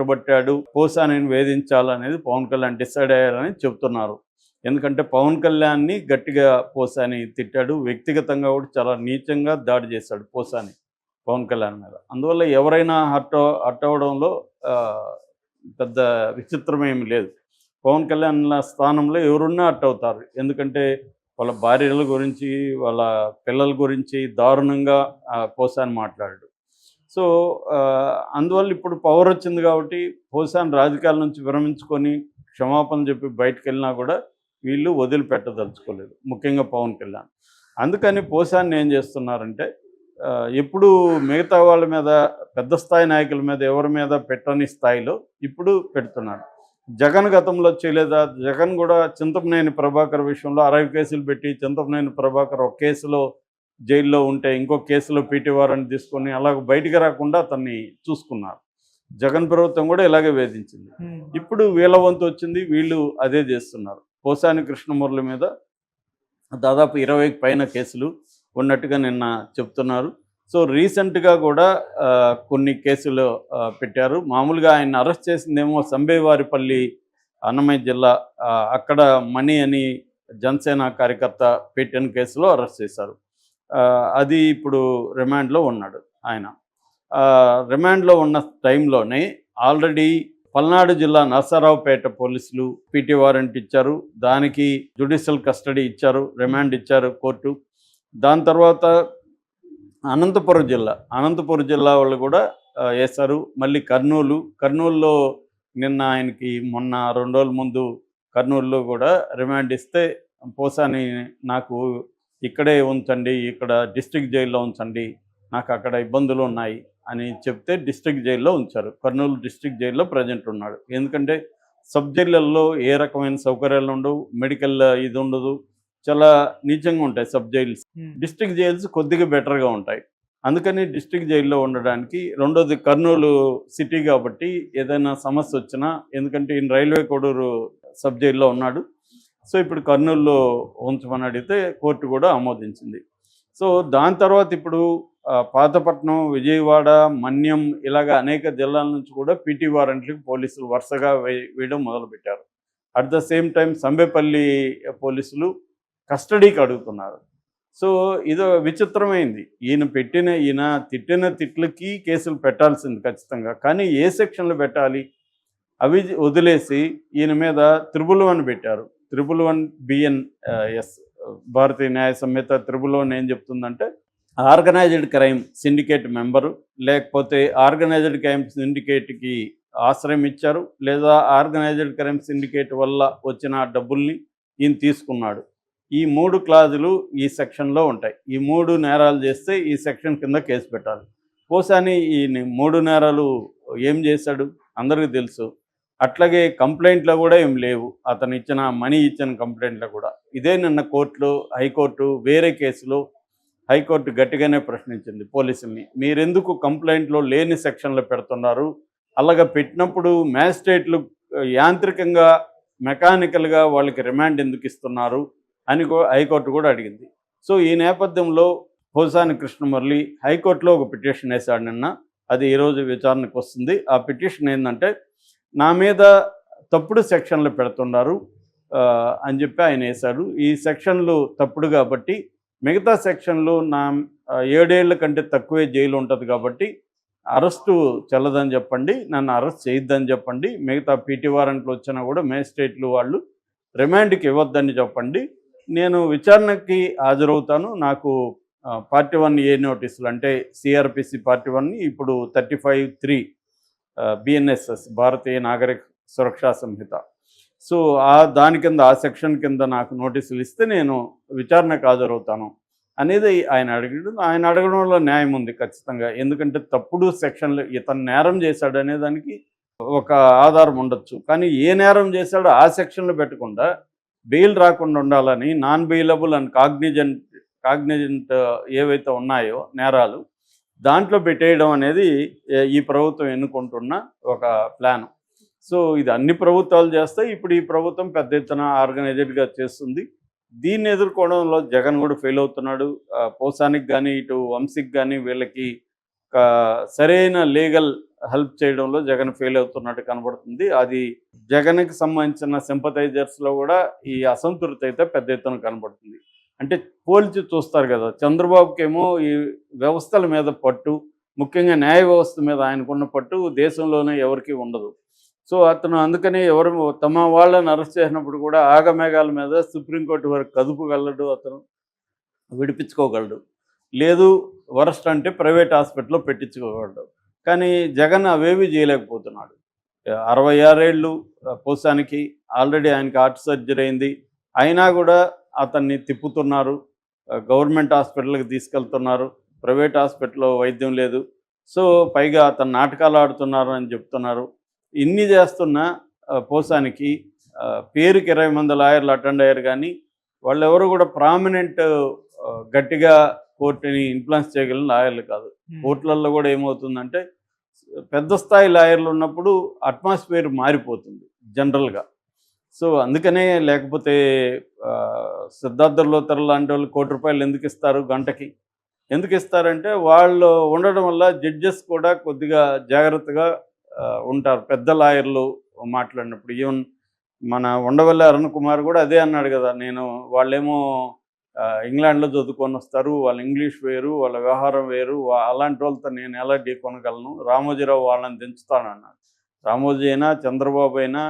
పట్టబట్టాడు, పోసానిని వేధించాలనేది Pawan Kalyan decide అయ్యారని చెప్తున్నారు. ఎందుకంటే పవన్ కళ్యాణ్ని గట్టిగా పోసాని తిట్టాడు, వ్యక్తిగతంగా కూడా చాలా నీచంగా దాడి చేశాడు పోసాని పవన్ కళ్యాణ్ మీద. అందువల్ల ఎవరైనా హర్ట్ అవ్వడంలో పెద్ద విచిత్రమేమి లేదు. పవన్ కళ్యాణ్ స్థానంలో ఎవరున్నా హర్ట్ అవుతారు. ఎందుకంటే వాళ్ళ భార్యల గురించి, వాళ్ళ పిల్లల గురించి దారుణంగా పోసాని మాట్లాడాడు. సో అందువల్ల ఇప్పుడు పవర్ వచ్చింది కాబట్టి పోసాని రాజకీయాల నుంచి విరమించుకొని క్షమాపణ చెప్పి బయటకు వెళ్ళినా కూడా వీళ్ళు వదిలిపెట్టదలుచుకోలేదు, ముఖ్యంగా పవన్ కళ్యాణ్. అందుకని పోసాన్ని ఏం చేస్తున్నారంటే ఎప్పుడు మిగతా వాళ్ళ మీద, పెద్ద స్థాయి నాయకుల మీద, ఎవరి మీద పెట్టని స్థాయిలో ఇప్పుడు పెడుతున్నాడు. జగన్ గతంలో చేయలేదా? జగన్ కూడా చింతమనేని ప్రభాకర్ విషయంలో 60 కేసులు పెట్టి, చింతమనేని ప్రభాకర్ ఒక కేసులో జైల్లో ఉంటే ఇంకో కేసులో పీటీ వారెంట్ తీసుకొని అలాగ బయటికి రాకుండా అతన్ని చూసుకున్నారు. జగన్ ప్రభుత్వం కూడా ఇలాగే వేధించింది. ఇప్పుడు వీళ్ళ వంతు వచ్చింది, వీళ్ళు అదే చేస్తున్నారు. పోసాని కృష్ణమురళి మీద దాదాపు 20కి పైన కేసులు ఉన్నట్టుగా నిన్న చెప్తున్నారు. సో రీసెంట్గా కూడా కొన్ని కేసులు పెట్టారు. మామూలుగా ఆయన అరెస్ట్ చేసిందేమో సంబేవారిపల్లి, అన్నమయ్య జిల్లా, అక్కడ మణి అని జనసేన కార్యకర్త పెట్టిన కేసులో అరెస్ట్ చేశారు. అది ఇప్పుడు రిమాండ్లో ఉన్నాడు ఆయన. రిమాండ్లో ఉన్న టైంలోనే ఆల్రెడీ పల్నాడు జిల్లా నరసరావుపేట పోలీసులు పీటీ వారెంట్ ఇచ్చారు, దానికి జ్యుడిషియల్ కస్టడీ ఇచ్చారు, రిమాండ్ ఇచ్చారు కోర్టు. దాని తర్వాత అనంతపురం జిల్లా వాళ్ళు కూడా వేశారు. మళ్ళీ కర్నూలులో నిన్న ఆయనకి మొన్న 2 రోజుల ముందు కర్నూలులో కూడా రిమాండ్ ఇస్తే పోసాని నాకు ఇక్కడే ఉంచండి, ఇక్కడ డిస్ట్రిక్ట్ జైల్లో ఉంచండి, నాకు అక్కడ ఇబ్బందులు ఉన్నాయి అని చెప్తే డిస్ట్రిక్ట్ జైల్లో ఉంచారు. కర్నూలు డిస్ట్రిక్ట్ జైల్లో ప్రజెంట్ ఉన్నాడు. ఎందుకంటే సబ్ జైళ్ళల్లో ఏ రకమైన సౌకర్యాలు ఉండవు, మెడికల్ ఇది ఉండదు, చాలా నీచంగా ఉంటాయి సబ్ జైల్స్. డిస్ట్రిక్ట్ జైల్స్ కొద్దిగా బెటర్గా ఉంటాయి. అందుకని డిస్ట్రిక్ట్ జైల్లో ఉండడానికి. రెండోది కర్నూలు సిటీ కాబట్టి ఏదైనా సమస్య వచ్చినా, ఎందుకంటే ఈయన రైల్వే కోడూరు సబ్ జైల్లో ఉన్నాడు, సో ఇప్పుడు కర్నూలులో ఉంచమని అడిగితే కోర్టు కూడా ఆమోదించింది. సో దాని తర్వాత ఇప్పుడు పాతపట్నం, విజయవాడ, మన్యం ఇలాగ అనేక జిల్లాల నుంచి కూడా పీటీ వారెంట్లకు పోలీసులు వరుసగా వేయడం మొదలుపెట్టారు. At the same time Sambepalli పోలీసులు కస్టడీకి అడుగుతున్నారు. సో ఇదో విచిత్రమైంది. ఈయన తిట్టిన తిట్లకి కేసులు పెట్టాల్సింది ఖచ్చితంగా, కానీ ఏ సెక్షన్లు పెట్టాలి అవి వదిలేసి ఈయన మీద 111 పెట్టారు. 111 BNS భారతీయ న్యాయ సంహిత 111 ఏం చెప్తుందంటే, ఆర్గనైజ్డ్ క్రైమ్ సిండికేట్ మెంబరు, లేకపోతే ఆర్గనైజ్డ్ క్రైమ్ సిండికేట్కి ఆశ్రయం ఇచ్చారు, లేదా ఆర్గనైజ్డ్ క్రైమ్ సిండికేట్ వల్ల వచ్చిన డబ్బుల్ని ఈయన తీసుకున్నాడు. ఈ 3 క్లాజులు ఈ సెక్షన్లో ఉంటాయి. ఈ 3 నేరాలు చేస్తే ఈ సెక్షన్ కింద కేసు పెట్టాలి. పోసాని ఈ 3 నేరాలు ఏం చేశాడు అందరికీ తెలుసు. అట్లాగే కంప్లైంట్లో కూడా ఏం లేవు, అతను మనీ ఇచ్చిన కంప్లైంట్లో కూడా. ఇదే నిన్న హైకోర్టు వేరే కేసులో హైకోర్టు గట్టిగానే ప్రశ్నించింది పోలీసుల్ని. మీరెందుకు కంప్లైంట్లో లేని సెక్షన్లు పెడుతున్నారు? అలాగ పెట్టినప్పుడు మ్యాజిస్ట్రేట్లు యాంత్రికంగా, మెకానికల్గా వాళ్ళకి రిమాండ్ ఎందుకు ఇస్తున్నారు అని హైకోర్టు కూడా అడిగింది. సో ఈ నేపథ్యంలో పోసాని కృష్ణమురళి హైకోర్టులో ఒక పిటిషన్ వేశాడు నిన్న. అది ఈరోజు విచారణకు వస్తుంది. ఆ పిటిషన్ ఏంటంటే, నా మీద తప్పుడు సెక్షన్లు పెడుతున్నారు అని చెప్పి ఆయన వేశాడు. ఈ సెక్షన్లు తప్పుడు కాబట్టి మిగతా సెక్షన్లు 7 ఏళ్ల కంటే తక్కువే జైలు ఉంటుంది కాబట్టి అరెస్టు చెల్లదని చెప్పండి, నన్ను అరెస్ట్ చేయొద్దని చెప్పండి, మిగతా పీటీ వారెంట్లు వచ్చినా కూడా మేజిస్ట్రేట్లు వాళ్ళు రిమాండ్కి ఇవ్వద్దని చెప్పండి, నేను విచారణకి హాజరవుతాను, నాకు పార్టీ 1A నోటీసులు అంటే CRPC పార్టీ 1 ఇప్పుడు 35(3) BNSS భారతీయ నాగరిక సురక్షా సంహిత. సో దాని కింద, ఆ సెక్షన్ కింద నాకు నోటీసులు ఇస్తే నేను విచారణకు హాజరవుతాను అనేది ఆయన అడిగాడు. ఆయన అడగడంలో న్యాయం ఉంది ఖచ్చితంగా. ఎందుకంటే తప్పుడు సెక్షన్లు, ఇతను నేరం చేశాడు అనే దానికి ఒక ఆధారం ఉండొచ్చు, కానీ ఏ నేరం చేశాడో ఆ సెక్షన్లు పెట్టకుండా బెయిల్ రాకుండా ఉండాలని నాన్ బెయిలబుల్ అండ్ కాగ్నిజెంట్ ఏవైతే ఉన్నాయో నేరాలు, దాంట్లో పెట్టేయడం అనేది ఈ ప్రభుత్వం ఎన్నుకుంటున్న ఒక ప్లాన్. సో ఇది అన్ని ప్రభుత్వాలు చేస్తాయి. ఇప్పుడు ఈ ప్రభుత్వం పెద్ద ఎత్తున ఆర్గనైజ్డ్గా చేస్తుంది. దీన్ని ఎదుర్కోవడంలో జగన్ కూడా ఫెయిల్ అవుతున్నాడు. పోసానికి కానీ, ఇటు వంశీకి కానీ వీళ్ళకి సరైన లీగల్ హెల్ప్ చేయడంలో జగన్ ఫెయిల్ అవుతున్నట్టు కనబడుతుంది. అది జగన్‌కి సంబంధించిన సింపథైజర్స్‌లో కూడా ఈ అసంతృప్తి అయితే పెద్ద ఎత్తున కనబడుతుంది. అంటే పోల్చి చూస్తారు కదా! చంద్రబాబుకేమో ఈ వ్యవస్థల మీద పట్టు, ముఖ్యంగా న్యాయ వ్యవస్థ మీద ఆయనకున్న పట్టు దేశంలోనే ఎవరికీ ఉండదు. సో, అతను అందుకని ఎవరు తమ వాళ్ళని అరెస్ట్ చేసినప్పుడు కూడా ఆగమేఘాల మీద సుప్రీంకోర్టు వరకు కదుపగలడు అతను. విడిపించుకోగలడు. లేదు వరస్ట్ అంటే ప్రైవేట్ హాస్పిటల్‌లో పెట్టించుకోగలడు. కానీ జగన్ అవేవి చేయలేకపోతున్నాడు. 66 ఏళ్ళు పోసానికి ఆల్రెడీ ఆయనకి హార్ట్ సర్జరీ అయింది. అయినా కూడా అతన్ని తిప్పుతున్నారు. గవర్నమెంట్ హాస్పిటల్‌కి తీసుకెళ్తున్నారు. ప్రైవేట్ హాస్పిటల్‌లో వైద్యం లేదు. సో, పైగా అతను నాటకాలు ఆడుతున్నారు అని చెప్తున్నారు. ఇన్ని చేస్తున్నా పోసానికి పేరుకి 20 మంది లాయర్లు అటెండ్ అయ్యారు కానీ వాళ్ళెవరు కూడా ప్రామినెంట్ గట్టిగా కోర్టుని ఇన్‌ఫ్లుయెన్స్ చేయగలిగిన లాయర్లు కాదు. కోర్టులలో కూడా ఏమవుతుందంటే పెద్ద స్థాయి లాయర్లు ఉన్నప్పుడు అట్మాస్ఫియర్ మారిపోతుంది జనరల్‌గా. సో, అందుకనే లేకపోతే సిద్ధార్థ లూథర్ లాంటి వాళ్ళు ₹1,00,00,000 ఎందుకు ఇస్తారు గంటకి? ఎందుకు ఇస్తారంటే వాళ్ళు ఉండడం వల్ల జడ్జెస్ కూడా కొద్దిగా జాగ్రత్తగా ఉంటారు. పెద్ద లాయర్లు మాట్లాడినప్పుడు. ఈవెన్ మన ఉండవల్లి అరుణ్ కుమార్ కూడా అదే అన్నాడు కదా! వాళ్ళేమో ఇంగ్లాండ్‌లో చదువుకొనొస్తారు. వాళ్ళ ఇంగ్లీష్ వేరు, వాళ్ళ వ్యవహారం వేరు. అలాంటి వాళ్ళతో నేను ఎలా ఢీకొనగలను? రామోజీరావు వాళ్ళని దించుతానన్నాడు. రామోజీ అయినా, చంద్రబాబు అయినా,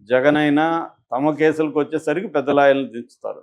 జగన్ అయినా తమ కేసులకొచ్చేసరికి పెద్ద లాయర్‌లని దించుతారు.